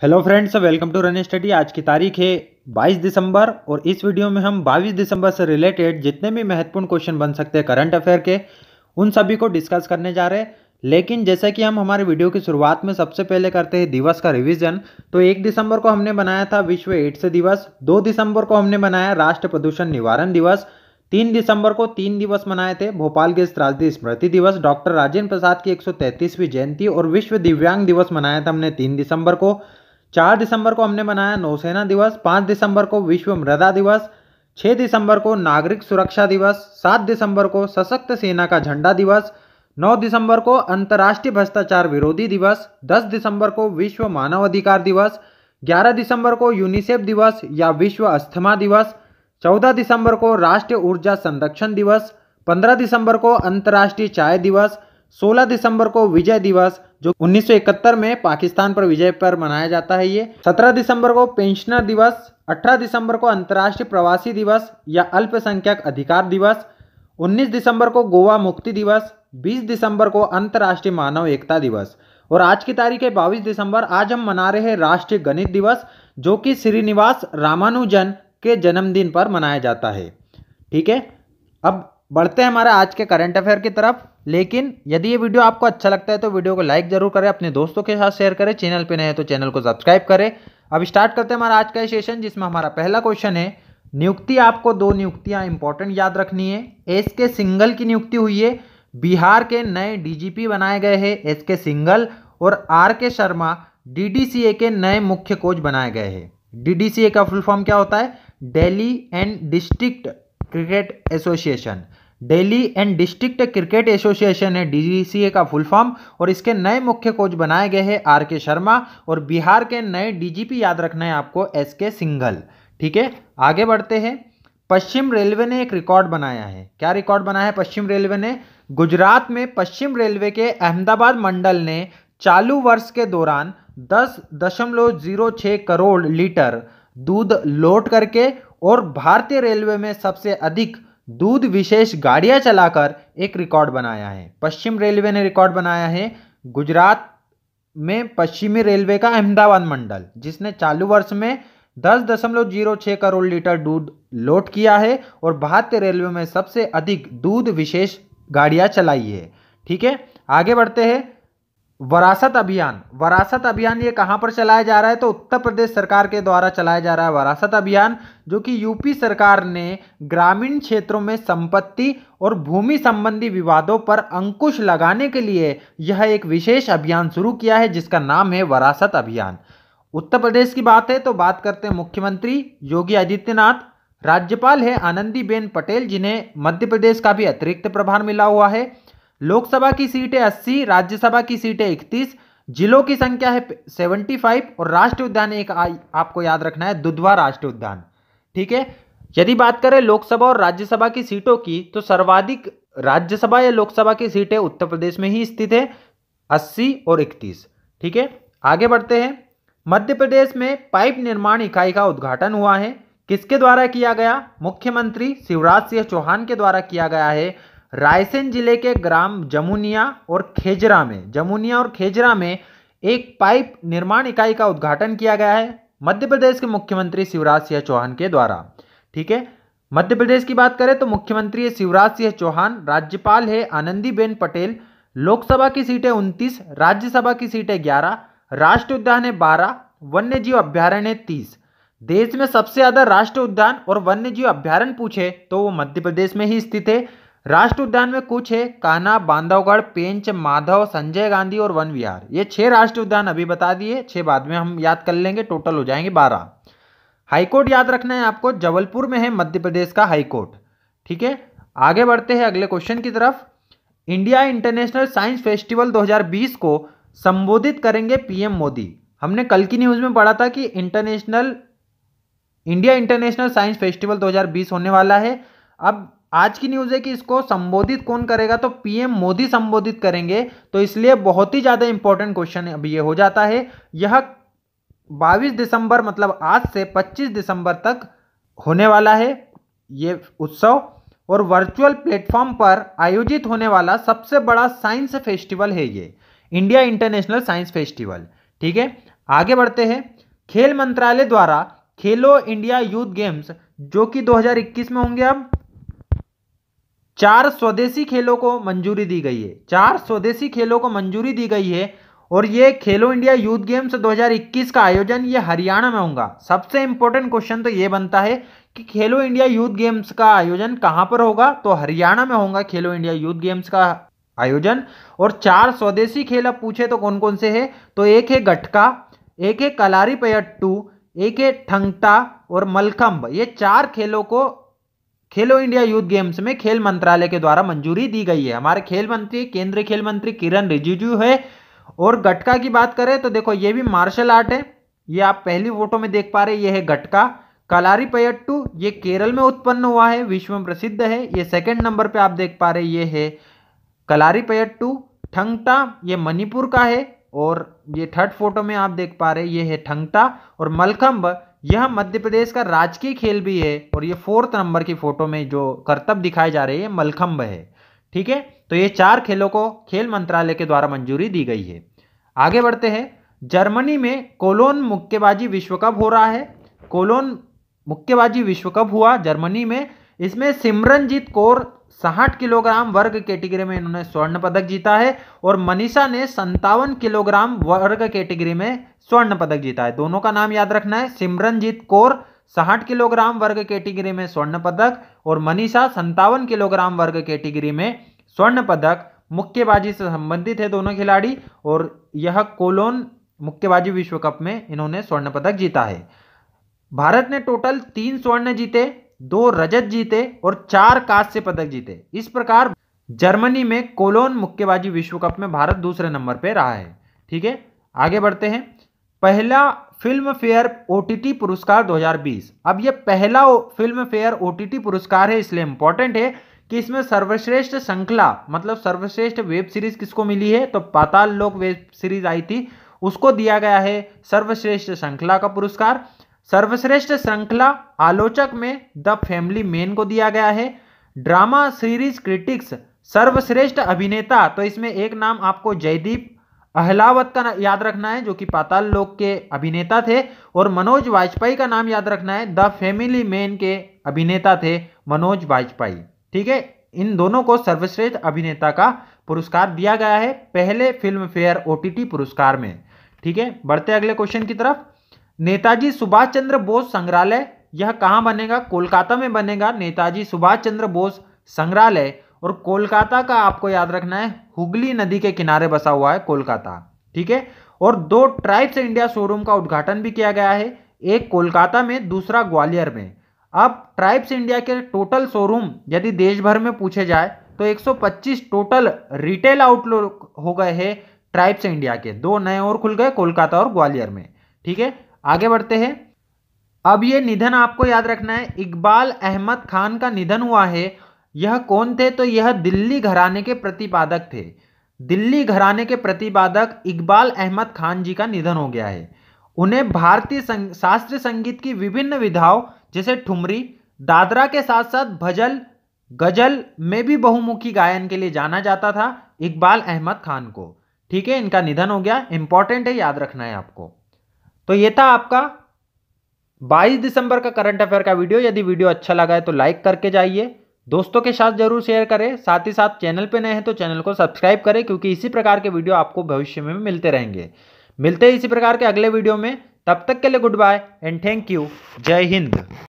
Hello friends, welcome to run study. आज की तारीख है 22 दिसंबर और इस वीडियो में हम 22 दिसंबर से रिलेटेड जितने भी महत्वपूर्ण क्वेश्चन बन सकते हैं करंट अफेयर के, उन सभी को डिस्कस करने जा रहे हैं। लेकिन जैसा कि हम हमारे वीडियो की शुरुआत में सबसे पहले करते हैं दिवस का रिवीजन, तो 1 दिसंबर को हमने बनाया था विश्व एड्स दिवस, 2 दिसंबर को हमने बनाया राष्ट्रीय प्रदूषण निवारण दिवस, 3 दिसंबर को 3 दिवस मनाए थे भोपाल गैस त्रासदी स्मृति दिवस, डॉक्टर राजेंद्र प्रसाद की 133वीं जयंती और विश्व दिव्यांग दिवस मनाया था हमने 3 दिसंबर को। 4 दिसंबर को हमने मनाया नौसेना दिवस, 5 दिसंबर को विश्व मृदा दिवस, 6 दिसंबर को नागरिक सुरक्षा दिवस, 7 दिसंबर को सशक्त सेना का झंडा दिवस, 9 दिसंबर को अंतर्राष्ट्रीय भ्रष्टाचार विरोधी दिवस, 10 दिसंबर को विश्व मानव अधिकार दिवस, 11 दिसंबर को यूनिसेफ दिवस या विश्व अस्थमा दिवस, 14 दिसंबर को राष्ट्रीय ऊर्जा संरक्षण दिवस, 15 दिसंबर को अंतर्राष्ट्रीय चाय दिवस, 16 दिसंबर को विजय दिवस जो 1971 में पाकिस्तान पर विजय पर मनाया जाता है ये, 17 दिसंबर को पेंशनर दिवस, 18 दिसंबर को अंतर्राष्ट्रीय प्रवासी दिवस या अल्पसंख्यक अधिकार दिवस, 19 दिसंबर को गोवा मुक्ति दिवस, 20 दिसंबर को अंतर्राष्ट्रीय मानव एकता दिवस और आज की तारीख है 22 दिसंबर। आज हम मना रहे हैं राष्ट्रीय गणित दिवस जो कि श्रीनिवास रामानुजन के जन्मदिन पर मनाया जाता है। ठीक है, अब बढ़ते हैं हमारे आज के करंट अफेयर की तरफ। लेकिन यदि ये वीडियो आपको अच्छा लगता है तो वीडियो को लाइक जरूर करें, अपने दोस्तों के साथ शेयर करें, चैनल पे नए हैं तो चैनल को सब्सक्राइब करें। अब स्टार्ट करते हैं हमारा आज का सेशन, जिसमें हमारा पहला क्वेश्चन है नियुक्ति। आपको 2 नियुक्तियां इंपॉर्टेंट याद रखनी है। एस के सिंघल की नियुक्ति हुई है, बिहार के नए डीजीपी बनाए गए हैं एस के सिंघल, और आर के शर्मा डीडीसीए के नए मुख्य कोच बनाए गए हैं। डीडीसीए का फुल फॉर्म क्या होता है? Delhi and district cricket association. Delhi and district cricket association है डीडीसीए का फुल फॉर्म, और इसके नए मुख्य कोच बनाए गए हैं आर के शर्मा, और बिहार के नए डीजीपी याद रखना है आपको एस के सिंघल। ठीक है, आगे बढ़ते हैं। पश्चिम रेलवे ने एक रिकॉर्ड बनाया है। क्या रिकॉर्ड बनाया है पश्चिम रेलवे ने? गुजरात में पश्चिम रेलवे के अहमदाबाद मंडल ने चालू वर्ष के दौरान 10.06 करोड़ लीटर दूध लोड करके और भारतीय रेलवे में सबसे अधिक दूध विशेष गाड़ियां चलाकर एक रिकॉर्ड बनाया है। पश्चिम रेलवे ने रिकॉर्ड बनाया है गुजरात में पश्चिमी रेलवे का अहमदाबाद मंडल, जिसने चालू वर्ष में 10.06 करोड़ लीटर दूध लोड किया है और भारतीय रेलवे में सबसे अधिक दूध विशेष गाड़ियां चलाई है। ठीक है, आगे बढ़ते हैं। वरासत अभियान। वरासत अभियान ये कहां पर चलाया जा रहा है? तो उत्तर प्रदेश सरकार के द्वारा चलाया जा रहा है वरासत अभियान, जो कि यूपी सरकार ने ग्रामीण क्षेत्रों में संपत्ति और भूमि संबंधी विवादों पर अंकुश लगाने के लिए यह एक विशेष अभियान शुरू किया है, जिसका नाम है वरासत अभियान। उत्तर प्रदेश की बात है तो बात करते हैं मुख्यमंत्री योगी आदित्यनाथ, राज्यपाल है आनंदीबेन पटेल, जिन्हें मध्य प्रदेश का भी अतिरिक्त प्रभार मिला हुआ है। लोकसभा की सीटें 80, राज्यसभा की सीटें 31, जिलों की संख्या है 75 और राष्ट्रीय उद्यान एक आपको याद रखना है दुधवा राष्ट्रीय उद्यान। ठीक है, यदि बात करें लोकसभा और राज्यसभा की सीटों की तो सर्वाधिक राज्यसभा या लोकसभा की सीटें उत्तर प्रदेश में ही स्थित है, 80 और 31। ठीक है, आगे बढ़ते हैं। मध्य प्रदेश में पाइप निर्माण इकाई का उद्घाटन हुआ है। किसके द्वारा किया गया? मुख्यमंत्री शिवराज सिंह चौहान के द्वारा किया गया है। रायसेन जिले के ग्राम जमुनिया और खेजरा में एक पाइप निर्माण इकाई का उद्घाटन किया गया है मध्य प्रदेश के मुख्यमंत्री शिवराज सिंह चौहान के द्वारा। ठीक है, मध्य प्रदेश की बात करें तो मुख्यमंत्री है शिवराज सिंह चौहान, राज्यपाल है आनंदीबेन पटेल, लोकसभा की सीटें 29, राज्यसभा की सीटें 11, राष्ट्रीय उद्यान है 12, वन्य जीव अभ्यारण्य है 30। देश में सबसे ज्यादा राष्ट्रीय उद्यान और वन्य जीव अभ्यारण्य पूछे तो वो मध्य प्रदेश में ही स्थित है। राष्ट्रीय उद्यान में कुछ है कान्हा, बांधवगढ़, पेंच, माधव, संजय गांधी और वन विहार। ये 6 राष्ट्रीय उद्यान अभी बता दिए, 6 बाद में हम याद कर लेंगे, टोटल हो जाएंगे 12। हाईकोर्ट याद रखना है आपको, जबलपुर में है मध्य प्रदेश का हाईकोर्ट। ठीक है, आगे बढ़ते हैं अगले क्वेश्चन की तरफ। इंडिया इंटरनेशनल साइंस फेस्टिवल 2020 को संबोधित करेंगे पीएम मोदी। हमने कल की न्यूज में पढ़ा था कि इंडिया इंटरनेशनल साइंस फेस्टिवल 2020 होने वाला है। अब आज की न्यूज है कि इसको संबोधित कौन करेगा? तो पीएम मोदी संबोधित करेंगे। तो इसलिए बहुत ही ज्यादा इंपॉर्टेंट क्वेश्चन अब ये हो जाता है। यह 22 दिसंबर मतलब आज से 25 दिसंबर तक होने वाला है ये उत्सव, और वर्चुअल प्लेटफॉर्म पर आयोजित होने वाला सबसे बड़ा साइंस फेस्टिवल है ये इंडिया इंटरनेशनल साइंस फेस्टिवल। ठीक है, आगे बढ़ते हैं। खेल मंत्रालय द्वारा खेलो इंडिया यूथ गेम्स जो कि 2021 में होंगे, अब 4 स्वदेशी खेलों को मंजूरी दी गई है। 4 स्वदेशी खेलों को मंजूरी दी गई है और ये खेलो इंडिया यूथ गेम्स 2021 का आयोजन ये हरियाणा में होगा। सबसे इंपॉर्टेंट क्वेश्चन तो ये बनता है कि खेलो इंडिया यूथ गेम्स का आयोजन कहां पर होगा, तो हरियाणा में होगा खेलो इंडिया यूथ गेम्स का आयोजन। और 4 स्वदेशी खेल अब पूछे तो कौन कौन से हैं, तो एक है गटका, एक है कलारीपयट्टू, एक है ठंगटा और मलखंब। ये 4 खेलों को खेलो इंडिया यूथ गेम्स में खेल मंत्रालय के द्वारा मंजूरी दी गई है। हमारे खेल मंत्री, केंद्रीय खेल मंत्री किरण रिजिजू है। और गटका की बात करें तो देखो ये भी मार्शल आर्ट है, ये आप पहली फोटो में देख पा रहे, ये है गटका। कलारीपयट्टू ये केरल में उत्पन्न हुआ है, विश्व में प्रसिद्ध है। ये सेकंड नंबर पे आप देख पा रहे, ये है कलारीपयट्टू। ठंगटा ये मणिपुर का है और ये थर्ड फोटो में आप देख पा रहे, ये है ठंगटा। और मलखंब यह मध्य प्रदेश का राजकीय खेल भी है और ये 4th नंबर की फोटो में जो करतब दिखाए जा रहे हैं मलखंब है। ठीक है, तो ये 4 खेलों को खेल मंत्रालय के द्वारा मंजूरी दी गई है। आगे बढ़ते हैं। जर्मनी में कोलोन मुक्केबाजी विश्व कप हो रहा है। कोलोन मुक्केबाजी विश्व कप हुआ जर्मनी में। इसमें सिमरनजीत कौर 60 किलोग्राम वर्ग कैटेगरी में इन्होंने स्वर्ण पदक जीता है और मनीषा ने 57 किलोग्राम वर्ग कैटेगरी में स्वर्ण पदक जीता है। दोनों का नाम याद रखना है, सिमरनजीत कौर 60 किलोग्राम वर्ग कैटेगरी में स्वर्ण पदक और मनीषा 57 किलोग्राम वर्ग कैटेगरी में स्वर्ण पदक। मुक्केबाजी से संबंधित है दोनों खिलाड़ी और यह कोलोन मुक्केबाजी विश्व कप में इन्होंने स्वर्ण पदक जीता है। भारत ने टोटल 3 स्वर्ण जीते, 2 रजत जीते और 4 कांस्य पदक जीते। इस प्रकार जर्मनी में कोलोन मुक्केबाजी विश्व कप में भारत दूसरे नंबर पर रहा है। ठीक है, आगे बढ़ते हैं। पहला फिल्म फेयर ओटीटी पुरस्कार 2020। अब यह पहला फिल्म फेयर ओटीटी पुरस्कार है, इसलिए इंपॉर्टेंट है कि इसमें सर्वश्रेष्ठ श्रृंखला मतलब सर्वश्रेष्ठ वेब सीरीज किसको मिली है, तो पाताल लोक वेब सीरीज आई थी, उसको दिया गया है सर्वश्रेष्ठ श्रृंखला का पुरस्कार। सर्वश्रेष्ठ श्रृंखला आलोचक में द फैमिली मैन को दिया गया है। ड्रामा सीरीज क्रिटिक्स सर्वश्रेष्ठ अभिनेता, तो इसमें एक नाम आपको जयदीप अहलावत का याद रखना है जो कि पाताल लोक के अभिनेता थे और मनोज वाजपेयी का नाम याद रखना है, द फैमिली मैन के अभिनेता थे मनोज वाजपेयी। ठीक है, इन दोनों को सर्वश्रेष्ठ अभिनेता का पुरस्कार दिया गया है पहले फिल्म फेयर ओटीटी पुरस्कार में। ठीक है, बढ़ते अगले क्वेश्चन की तरफ। नेताजी सुभाष चंद्र बोस संग्रहालय यह कहां बनेगा, कोलकाता में बनेगा नेताजी सुभाष चंद्र बोस संग्रहालय। और कोलकाता का आपको याद रखना है, हुगली नदी के किनारे बसा हुआ है कोलकाता। ठीक है, और 2 ट्राइब्स इंडिया शोरूम का उद्घाटन भी किया गया है, एक कोलकाता में दूसरा ग्वालियर में। अब ट्राइब्स इंडिया के टोटल शोरूम यदि देश भर में पूछे जाए तो 125 टोटल रिटेल आउटलेट हो गए हैं ट्राइब्स इंडिया के, 2 नए और खुल गए कोलकाता और ग्वालियर में। ठीक है, आगे बढ़ते हैं। अब ये निधन आपको याद रखना है, इकबाल अहमद खान का निधन हुआ है। यह कौन थे, तो यह दिल्ली घराने के प्रतिपादक थे। दिल्ली घराने के प्रतिपादक इकबाल अहमद खान जी का निधन हो गया है। उन्हें भारतीय शास्त्रीय संगीत की विभिन्न विधाओं जैसे ठुमरी, दादरा के साथ साथ भजल, गजल में भी बहुमुखी गायन के लिए जाना जाता था इकबाल अहमद खान को। ठीक है, इनका निधन हो गया, इंपॉर्टेंट है, याद रखना है आपको। तो ये था आपका 22 दिसंबर का करंट अफेयर का वीडियो। यदि वीडियो अच्छा लगा है तो लाइक करके जाइए, दोस्तों के साथ जरूर शेयर करें, साथ ही साथ चैनल पे नए हैं तो चैनल को सब्सक्राइब करें क्योंकि इसी प्रकार के वीडियो आपको भविष्य में मिलते रहेंगे। मिलते हैं इसी प्रकार के अगले वीडियो में, तब तक के लिए goodbye and thank you. जय हिंद।